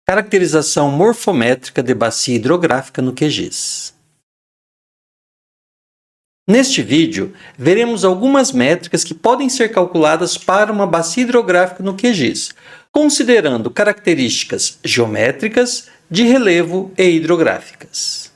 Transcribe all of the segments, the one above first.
Caracterização morfométrica de bacia hidrográfica no QGIS. Neste vídeo, veremos algumas métricas que podem ser calculadas para uma bacia hidrográfica no QGIS, considerando características geométricas, de relevo e hidrográficas.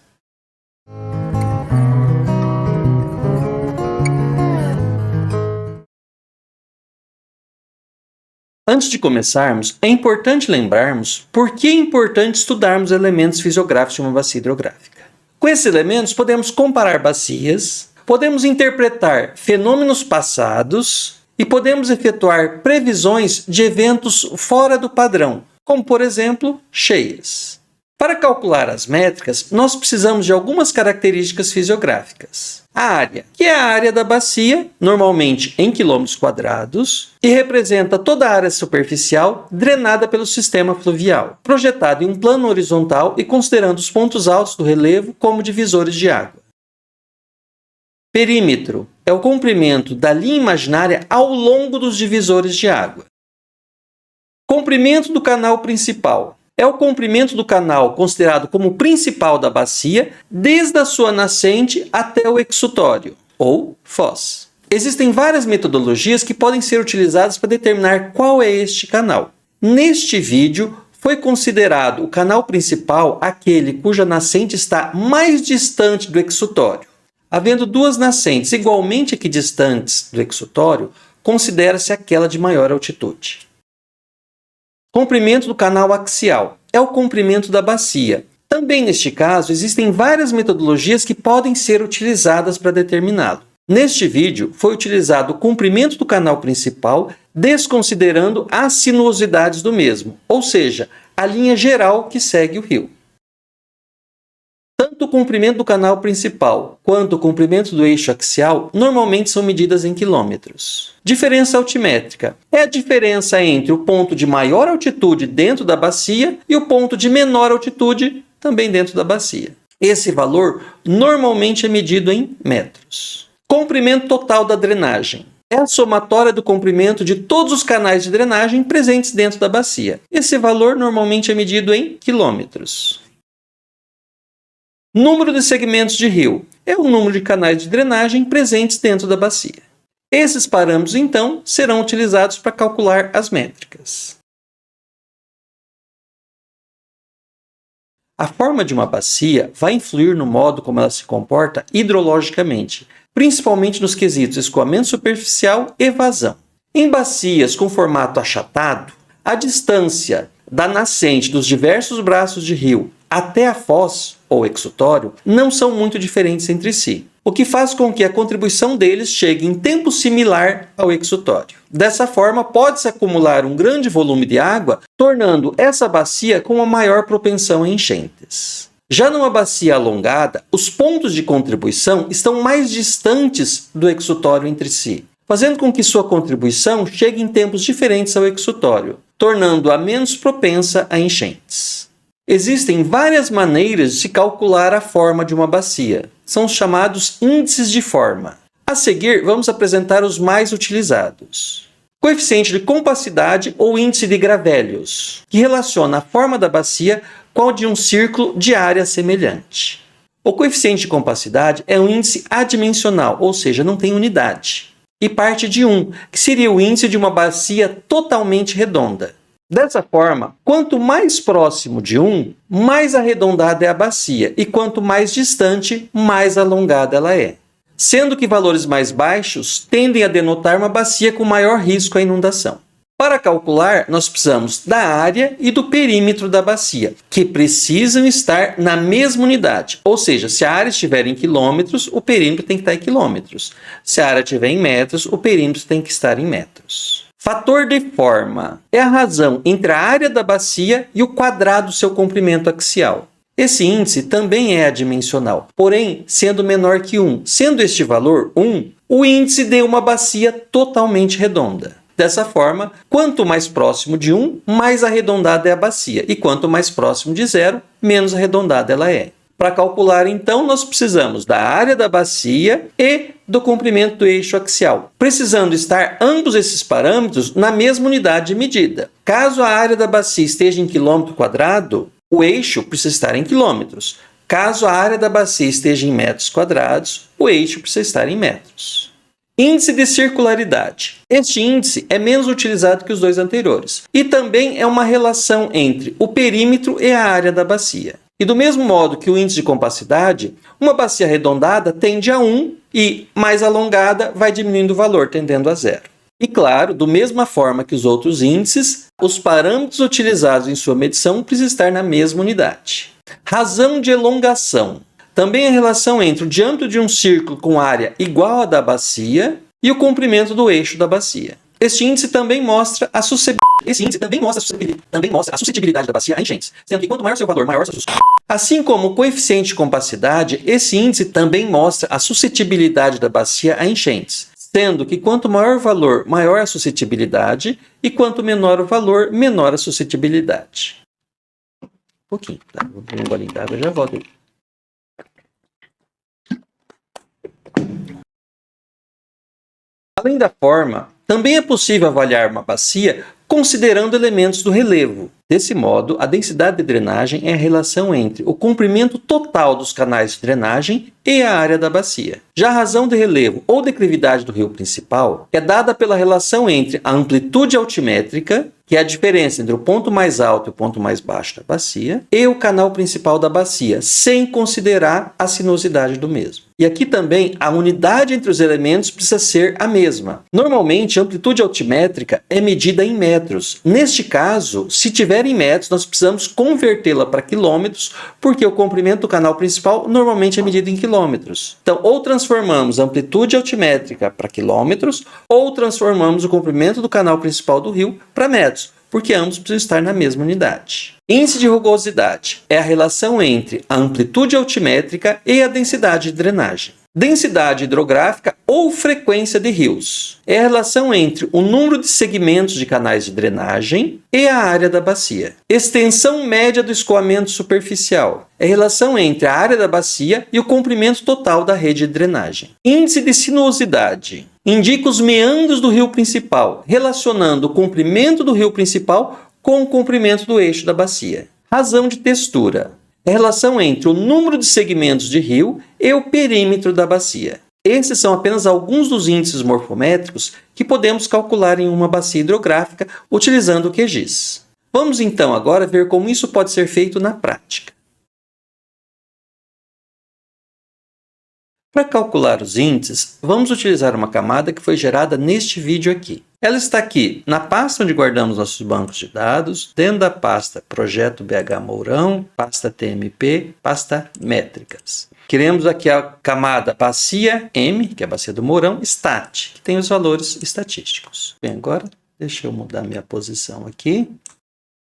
Antes de começarmos, é importante lembrarmos por que é importante estudarmos elementos fisiográficos de uma bacia hidrográfica. Com esses elementos, podemos comparar bacias, podemos interpretar fenômenos passados e podemos efetuar previsões de eventos fora do padrão, como, por exemplo, cheias. Para calcular as métricas, nós precisamos de algumas características fisiográficas. A área, que é a área da bacia, normalmente em quilômetros quadrados, e representa toda a área superficial drenada pelo sistema fluvial, projetado em um plano horizontal e considerando os pontos altos do relevo como divisores de água. Perímetro é o comprimento da linha imaginária ao longo dos divisores de água. Comprimento do canal principal é o comprimento do canal considerado como principal da bacia, desde a sua nascente até o exutório, ou foz. Existem várias metodologias que podem ser utilizadas para determinar qual é este canal. Neste vídeo, foi considerado o canal principal aquele cuja nascente está mais distante do exutório. Havendo duas nascentes igualmente equidistantes do exutório, considera-se aquela de maior altitude. Comprimento do canal axial é o comprimento da bacia. Também neste caso, existem várias metodologias que podem ser utilizadas para determiná-lo. Neste vídeo, foi utilizado o comprimento do canal principal, desconsiderando as sinuosidades do mesmo, ou seja, a linha geral que segue o rio. Tanto o comprimento do canal principal quanto o comprimento do eixo axial normalmente são medidas em quilômetros. Diferença altimétrica é a diferença entre o ponto de maior altitude dentro da bacia e o ponto de menor altitude também dentro da bacia. Esse valor normalmente é medido em metros. Comprimento total da drenagem é a somatória do comprimento de todos os canais de drenagem presentes dentro da bacia. Esse valor normalmente é medido em quilômetros. Número de segmentos de rio é o número de canais de drenagem presentes dentro da bacia. Esses parâmetros, então, serão utilizados para calcular as métricas. A forma de uma bacia vai influir no modo como ela se comporta hidrologicamente, principalmente nos quesitos escoamento superficial e vazão. Em bacias com formato achatado, a distância da nascente dos diversos braços de rio até a foz, ou exutório, não são muito diferentes entre si, o que faz com que a contribuição deles chegue em tempo similar ao exutório. Dessa forma, pode-se acumular um grande volume de água, tornando essa bacia com uma maior propensão a enchentes. Já numa bacia alongada, os pontos de contribuição estão mais distantes do exutório entre si, fazendo com que sua contribuição chegue em tempos diferentes ao exutório, tornando-a menos propensa a enchentes. Existem várias maneiras de se calcular a forma de uma bacia. São os chamados índices de forma. A seguir, vamos apresentar os mais utilizados. Coeficiente de compacidade ou índice de Gravellius, que relaciona a forma da bacia com a de um círculo de área semelhante. O coeficiente de compacidade é um índice adimensional, ou seja, não tem unidade, e parte de 1, que seria o índice de uma bacia totalmente redonda. Dessa forma, quanto mais próximo de 1, mais arredondada é a bacia, e quanto mais distante, mais alongada ela é. Sendo que valores mais baixos tendem a denotar uma bacia com maior risco à inundação. Para calcular, nós precisamos da área e do perímetro da bacia, que precisam estar na mesma unidade. Ou seja, se a área estiver em quilômetros, o perímetro tem que estar em quilômetros. Se a área estiver em metros, o perímetro tem que estar em metros. Fator de forma é a razão entre a área da bacia e o quadrado do seu comprimento axial. Esse índice também é adimensional, porém sendo menor que 1. Sendo este valor 1, o índice de uma bacia totalmente redonda. Dessa forma, quanto mais próximo de 1, mais arredondada é a bacia, e quanto mais próximo de 0, menos arredondada ela é. Para calcular, então, nós precisamos da área da bacia e do comprimento do eixo axial, precisando estar ambos esses parâmetros na mesma unidade de medida. Caso a área da bacia esteja em quilômetro quadrado, o eixo precisa estar em quilômetros. Caso a área da bacia esteja em metros quadrados, o eixo precisa estar em metros. Índice de circularidade. Este índice é menos utilizado que os dois anteriores e também é uma relação entre o perímetro e a área da bacia. E do mesmo modo que o índice de compassidade, uma bacia arredondada tende a 1 e mais alongada vai diminuindo o valor, tendendo a 0. E claro, da mesma forma que os outros índices, os parâmetros utilizados em sua medição precisam estar na mesma unidade. Razão de elongação. Também a relação entre o diâmetro de um círculo com área igual à da bacia e o comprimento do eixo da bacia. Este índice também mostra a suscetibilidade da bacia a enchentes, sendo que quanto maior seu valor, maior sua suscetibilidade. Assim como o coeficiente de compassidade, esse índice também mostra a suscetibilidade da bacia a enchentes, sendo que quanto maior o valor, maior a suscetibilidade, e quanto menor o valor, menor a suscetibilidade. Um pouquinho, tá? Vou beber um golinho d'água e já volto. Além da forma, também é possível avaliar uma bacia considerando elementos do relevo. Desse modo, a densidade de drenagem é a relação entre o comprimento total dos canais de drenagem e a área da bacia. Já a razão de relevo ou declividade do rio principal é dada pela relação entre a amplitude altimétrica, que é a diferença entre o ponto mais alto e o ponto mais baixo da bacia, e o canal principal da bacia, sem considerar a sinuosidade do mesmo. E aqui também a unidade entre os elementos precisa ser a mesma. Normalmente, a amplitude altimétrica é medida em metros. Neste caso, se tiver em metros, nós precisamos convertê-la para quilômetros, porque o comprimento do canal principal normalmente é medido em quilômetros. Então, ou transformamos a amplitude altimétrica para quilômetros, ou transformamos o comprimento do canal principal do rio para metros, porque ambos precisam estar na mesma unidade. Índice de rugosidade é a relação entre a amplitude altimétrica e a densidade de drenagem. Densidade hidrográfica ou frequência de rios é a relação entre o número de segmentos de canais de drenagem e a área da bacia. Extensão média do escoamento superficial é a relação entre a área da bacia e o comprimento total da rede de drenagem. Índice de sinuosidade indica os meandros do rio principal, relacionando o comprimento do rio principal com o comprimento do eixo da bacia. Razão de textura é a relação entre o número de segmentos de rio e o perímetro da bacia. Esses são apenas alguns dos índices morfométricos que podemos calcular em uma bacia hidrográfica utilizando o QGIS. Vamos então agora ver como isso pode ser feito na prática. Para calcular os índices, vamos utilizar uma camada que foi gerada neste vídeo aqui. Ela está aqui na pasta onde guardamos nossos bancos de dados, dentro da pasta Projeto BH Mourão, pasta TMP, pasta Métricas. Queremos aqui a camada bacia M, que é a bacia do Mourão, Stat, que tem os valores estatísticos. Bem, agora deixa eu mudar minha posição aqui.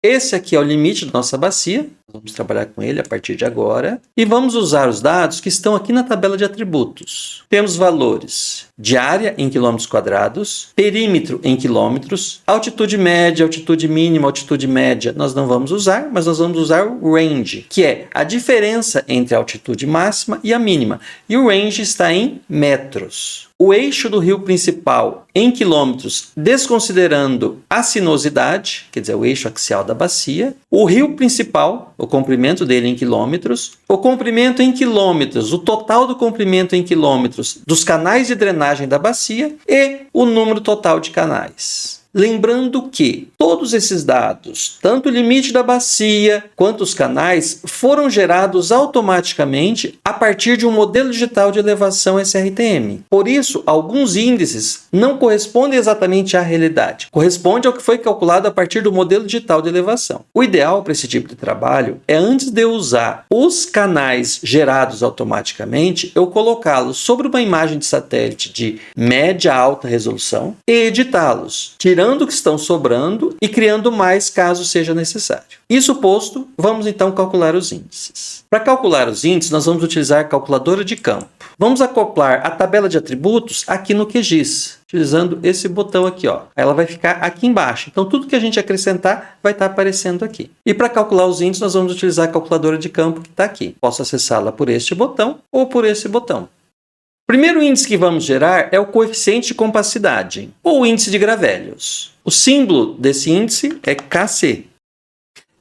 Esse aqui é o limite da nossa bacia, vamos trabalhar com ele a partir de agora. E vamos usar os dados que estão aqui na tabela de atributos. Temos valores de área em quilômetros quadrados, perímetro em quilômetros, altitude média, altitude mínima, altitude média nós não vamos usar, mas nós vamos usar o range, que é a diferença entre a altitude máxima e a mínima. E o range está em metros. O eixo do rio principal em quilômetros, desconsiderando a sinuosidade, quer dizer, o eixo axial da bacia, o rio principal, o comprimento dele em quilômetros, o comprimento em quilômetros, o total do comprimento em quilômetros dos canais de drenagem da bacia e o número total de canais. Lembrando que todos esses dados, tanto o limite da bacia quanto os canais, foram gerados automaticamente a partir de um modelo digital de elevação SRTM. Por isso, alguns índices não correspondem exatamente à realidade. Corresponde ao que foi calculado a partir do modelo digital de elevação. O ideal para esse tipo de trabalho é, antes de eu usar os canais gerados automaticamente, eu colocá-los sobre uma imagem de satélite de média a alta resolução e editá-los, tirando o que estão sobrando e criando mais caso seja necessário. Isso posto, vamos então calcular os índices. Para calcular os índices, nós vamos utilizar a calculadora de campo. Vamos acoplar a tabela de atributos aqui no QGIS, utilizando esse botão aqui, ó. Ela vai ficar aqui embaixo. Então, tudo que a gente acrescentar vai estar aparecendo aqui. E para calcular os índices, nós vamos utilizar a calculadora de campo que está aqui. Posso acessá-la por este botão ou por esse botão. O primeiro índice que vamos gerar é o coeficiente de compacidade, ou índice de Gravellius. O símbolo desse índice é KC.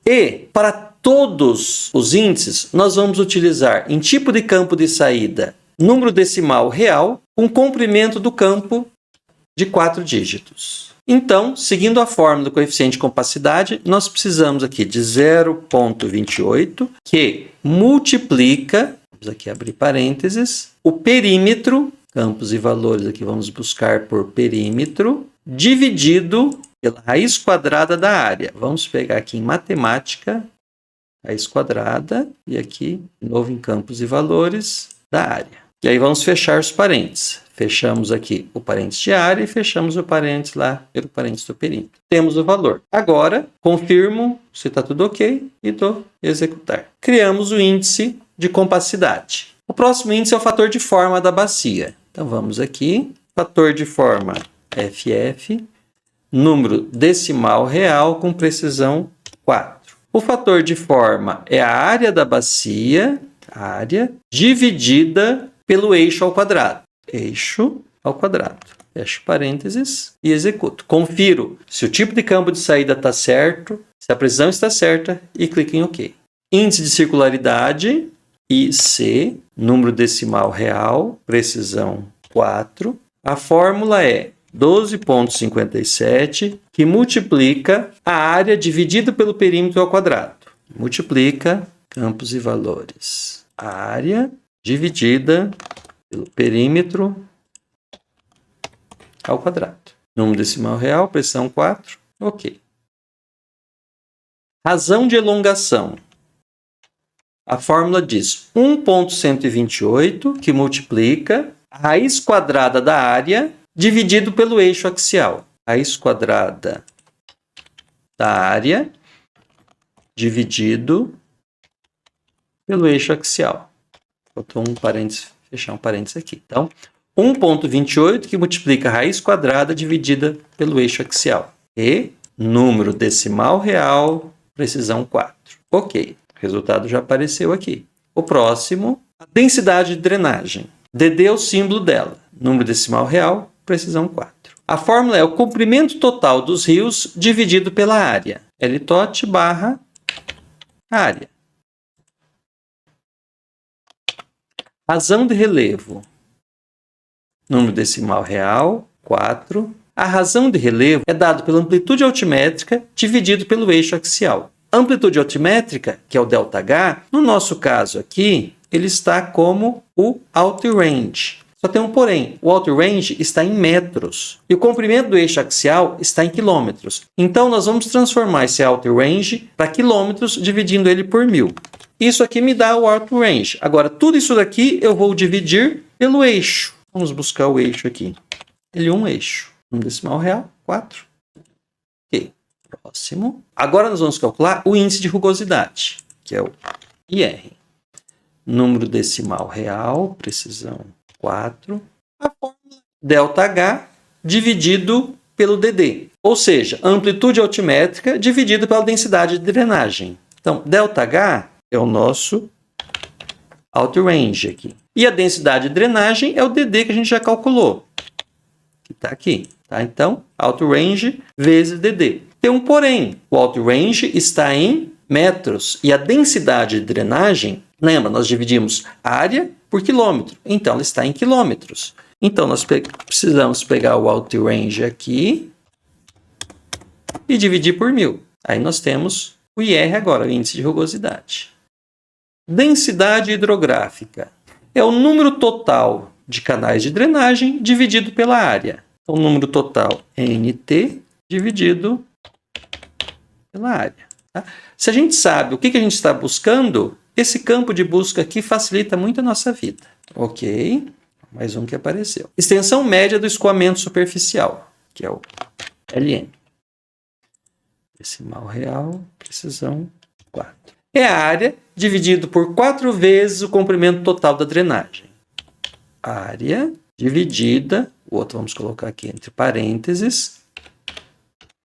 E, para todos os índices, nós vamos utilizar em tipo de campo de saída número decimal real com comprimento do campo de 4 dígitos. Então, seguindo a fórmula do coeficiente de compacidade, nós precisamos aqui de 0,28, que multiplica, vamos aqui abrir parênteses, o perímetro, campos e valores aqui vamos buscar por perímetro, dividido pela raiz quadrada da área. Vamos pegar aqui em matemática, raiz quadrada, e aqui, de novo em campos e valores da área. E aí vamos fechar os parênteses. Fechamos aqui o parênteses de área e fechamos o parênteses lá pelo parênteses do perímetro. Temos o valor. Agora, confirmo se está tudo ok e dou executar. Criamos o índice de compacidade. O próximo índice é o fator de forma da bacia. Então vamos aqui, fator de forma FF, número decimal real com precisão 4. O fator de forma é a área da bacia, dividida pelo eixo ao quadrado. Eixo ao quadrado. Fecho parênteses e executo. Confiro se o tipo de campo de saída está certo, se a precisão está certa e clico em OK. Índice de circularidade, IC, número decimal real, precisão 4. A fórmula é 12,57, que multiplica a área dividida pelo perímetro ao quadrado. Multiplica campos e valores. A área dividida pelo perímetro ao quadrado. Número decimal real, precisão 4. OK. Razão de elongação. A fórmula diz 1,128, que multiplica a raiz quadrada da área dividido pelo eixo axial. Raiz quadrada da área dividido pelo eixo axial. Faltou um parênteses, fechar um parênteses aqui. Então, 1,28 que multiplica a raiz quadrada dividida pelo eixo axial. E número decimal real, precisão 4. OK. O resultado já apareceu aqui. O próximo, a densidade de drenagem. DD é o símbolo dela. Número decimal real, precisão 4. A fórmula é o comprimento total dos rios dividido pela área. LTOT barra área. Razão de relevo. Número decimal real, 4. A razão de relevo é dado pela amplitude altimétrica dividido pelo eixo axial. A amplitude altimétrica, que é o ΔH, no nosso caso aqui, ele está como o outrange. Só tem um porém, o outrange está em metros e o comprimento do eixo axial está em quilômetros. Então, nós vamos transformar esse outrange para quilômetros, dividindo ele por 1000. Isso aqui me dá o outrange. Agora, tudo isso daqui eu vou dividir pelo eixo. Vamos buscar o eixo aqui. Ele é um eixo. Número decimal real, 4. Ok. Próximo. Agora nós vamos calcular o índice de rugosidade, que é o IR. Número decimal real, precisão 4. A fórmula ΔH dividido pelo DD. Ou seja, a amplitude altimétrica dividido pela densidade de drenagem. Então, ΔH é o nosso outrange aqui. E a densidade de drenagem é o DD que a gente já calculou, que está aqui. Tá? Então, outrange vezes DD. Tem um porém. O outrange está em metros e a densidade de drenagem, lembra, nós dividimos área por quilômetro. Então, ela está em quilômetros. Então, nós precisamos pegar o outrange aqui e dividir por 1000. Aí nós temos o IR agora, o índice de rugosidade. Densidade hidrográfica é o número total de canais de drenagem dividido pela área. Então, o número total NT dividido pela área. Tá? Se a gente sabe o que a gente está buscando, esse campo de busca aqui facilita muito a nossa vida. Ok, mais um que apareceu. Extensão média do escoamento superficial, que é o LM. Decimal real, precisão 4. É a área dividido por 4 vezes o comprimento total da drenagem. área dividida, o outro vamos colocar aqui entre parênteses,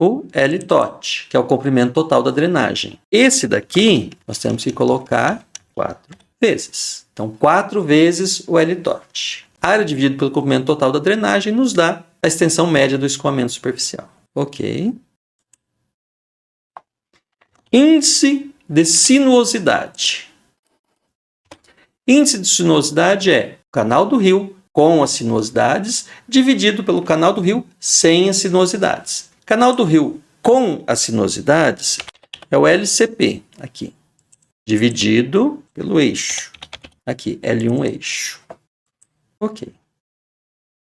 o L-tot, que é o comprimento total da drenagem. Esse daqui, nós temos que colocar 4 vezes. Então, 4 vezes o L-tot. Área dividida pelo comprimento total da drenagem nos dá a extensão média do escoamento superficial. Ok. Índice de sinuosidade. Índice de sinuosidade é o canal do rio com as sinuosidades dividido pelo canal do rio sem as sinuosidades. Canal do rio com as sinuosidades é o LCP, aqui, dividido pelo eixo. Aqui, L1 eixo. Ok.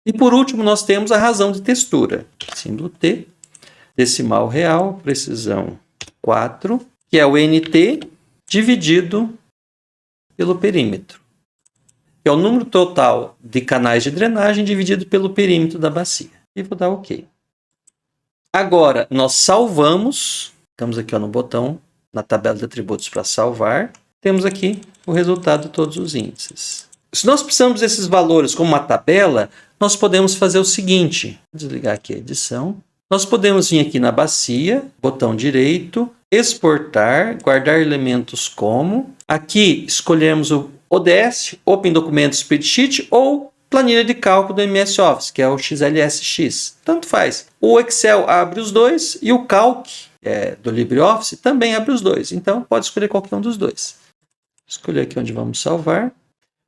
E por último, nós temos a razão de textura. Símbolo T, decimal real, precisão 4, que é o NT dividido pelo perímetro. Que é o número total de canais de drenagem dividido pelo perímetro da bacia. E vou dar OK. Agora, nós salvamos. Ficamos aqui no botão, na tabela de atributos para salvar. Temos aqui o resultado de todos os índices. Se nós precisamos desses valores como uma tabela, nós podemos fazer o seguinte. Vou desligar aqui a edição. Nós podemos vir aqui na bacia, botão direito, exportar, guardar elementos como. Aqui escolhemos o ODS, Open Document Spreadsheet ou planilha de cálculo do MS Office, que é o XLSX. Tanto faz. O Excel abre os dois e o Calc do LibreOffice também abre os dois. Então, pode escolher qualquer um dos dois. Escolher aqui onde vamos salvar.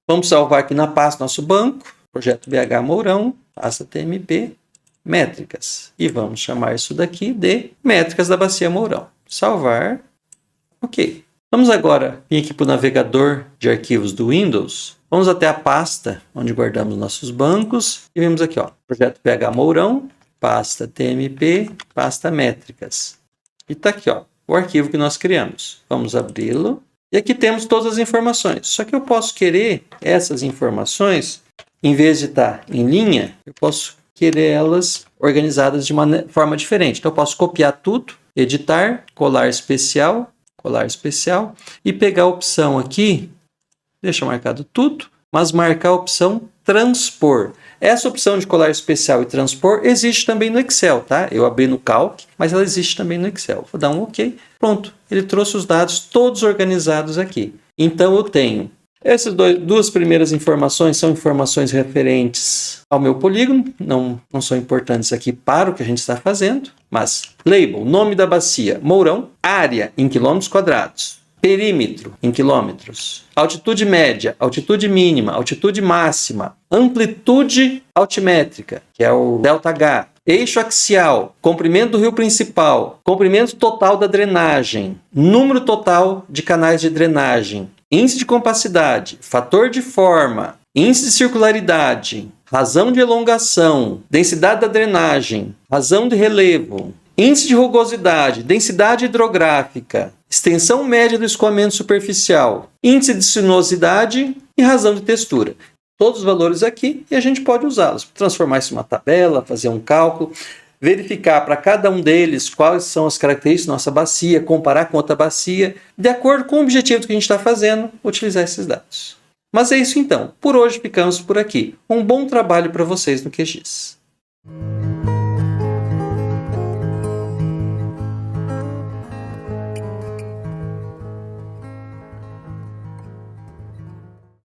Vamos salvar aqui na pasta nosso banco, projeto BH Mourão, pasta TMP, métricas. E vamos chamar isso daqui de métricas da Bacia Mourão. Salvar. Ok. Vamos agora vir aqui para o navegador de arquivos do Windows. Vamos até a pasta onde guardamos nossos bancos. E vemos aqui, ó, projeto BH Mourão, pasta TMP, pasta métricas. E está aqui, ó, o arquivo que nós criamos. Vamos abri-lo. E aqui temos todas as informações. Só que eu posso querer essas informações, em vez de estar em linha, eu posso querer elas organizadas de uma forma diferente. Então, eu posso copiar tudo, editar, colar especial, e pegar a opção aqui, deixa marcado tudo, mas marcar a opção transpor. Essa opção de colar especial e transpor existe também no Excel, tá? Eu abri no Calc, mas ela existe também no Excel. Vou dar um OK. Pronto, ele trouxe os dados todos organizados aqui. Então eu tenho essas duas primeiras informações são informações referentes ao meu polígono, não são importantes aqui para o que a gente está fazendo, mas label, nome da bacia, Mourão, área em quilômetros quadrados, perímetro em quilômetros, altitude média, altitude mínima, altitude máxima, amplitude altimétrica, que é o ΔH, eixo axial, comprimento do rio principal, comprimento total da drenagem, número total de canais de drenagem, índice de compacidade, fator de forma, índice de circularidade, razão de elongação, densidade da drenagem, razão de relevo, índice de rugosidade, densidade hidrográfica, extensão média do escoamento superficial, índice de sinuosidade e razão de textura. Todos os valores aqui e a gente pode usá-los, transformar isso em uma tabela, fazer um cálculo, verificar para cada um deles quais são as características da nossa bacia, comparar com outra bacia, de acordo com o objetivo que a gente está fazendo, utilizar esses dados. Mas é isso então. Por hoje ficamos por aqui. Um bom trabalho para vocês no QGIS.